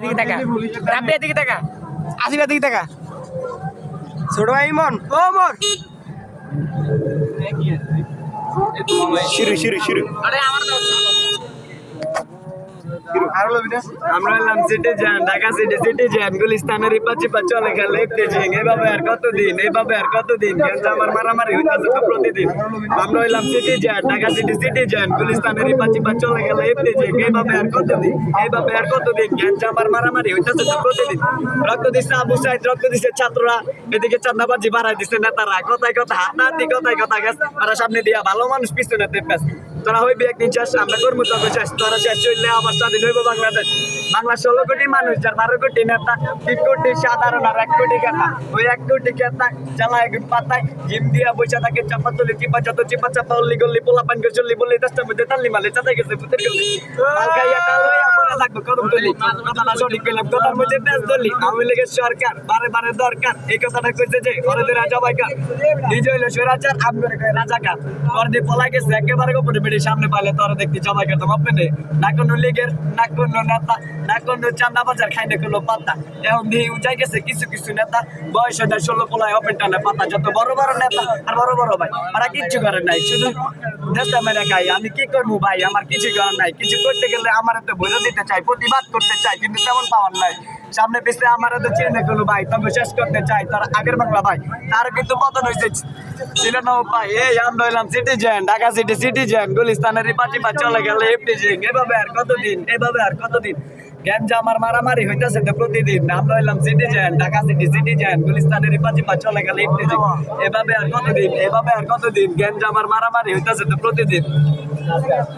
এদিকে তাকা রাব্বি এদিকে তাকা আসিফ এদিকে তাকা ছোট ভাই ইমন ও মন শুরু আরে আমার দাও আমরা এলাম সিটিজেন ঢাকা সিটিজেন গুলিস্তানের পাঁচি চলে গেল এইভাবে আর কতদিন কিন্তু আমার মারামারি হইতেছে তো প্রতিদিন আমরা এলাম সিটিজেন ঢাকা সিটিজেন গুলিস্তানের পাঁচি চলে গেল এইভাবে আর কতদিন কিন্তু আমার মারামারি হইতেছে তো প্রতিদিন রক্ত দিচ্ছে আবু সাইদ রক্ত দিচ্ছে ছাত্ররা এদিকে চাঁদাবাজি বাড়াই দিচ্ছে নেতারা কথায় কথা গেছে তারা সামনে দিয়া ভালো মানুষ পিছনে তেপাস তোরা হইবি একদিন শেষ আমরা কর্ম তবে শেষ তোরা শেষ হইলে আবার স্বাধীন হইব বাংলাদেশ বাংলা 16 কোটি মানুষ যার 12 কোটি নেতা 3 কোটি সাধারণ আর 1 কোটি কেতা ওই 1 কোটি কেতা জ্বালায় গুণ পাতায় জিম দিয়া বইসা থাকে চাপাতলি চিপা চাপা উল্লি গল্লি পোলা পান গজলি বললি দশটার মধ্যে তাল্লি মালে চাতাই গেছে পুতের গল্লি মাল খাইয়া তালই আপনা থাকবো কদম তলি কথাটা সঠিক কইলাম কথার মধ্যে পেঁচ দলি আওয়ামী লীগের সরকার বারে দরকার এই কথাটা কইছে যে ঘরেদের জবাইকার নিজে হইলো স্বৈরাচার আমগরে কয় রাজাকার পরদি পলাই গেছে একেবারে গোপনে বেড়ে সামনে পাইলে তোরা দেখতে জবাইকার তো মাপবে না কোনো লীগের না কোনো নেতা না কোনো চান্দা বাজার খাই না কোনো পাতা এখন দিয়ে উঠাই গেছে কিছু নেতা বয়স 16 পোলায় ওপেন টানে পাতা যত বড় নেতা আর বড় ভাই ওরা কিচ্ছু করে নাই শুধু দেশটা মেরে খাই আমি কি করবো ভাই আমার কিছু করার নাই কিছু করতে গেলে আমার তো বলে দিতে চাই প্রতিবাদ করতে চাই কিন্তু তেমন পাওয়ার নাই সামনে পিছনে আমার তো চিনে কোনো ভাই তবে শেষ করতে চাই তার আগের বাংলা ভাই তার কিন্তু পতন হয়েছে ছিল না ভাই এই আমরা হইলাম সিটিজেন ঢাকা সিটিজেন গুলিস্তানের পাঁচি চলে গেল এফটিজিং এভাবে আর কতদিন গ্যাঞ্জা আমার মারামারি হইতেছে তো প্রতিদিন আমরা হইলাম সিটিজেন ঢাকা সিটিজেন গুলিস্তানের পাঁচি চলে গেল এফটিজিং এভাবে আর কতদিন গ্যাঞ্জা আমার মারামারি হইতেছে তো প্রতিদিন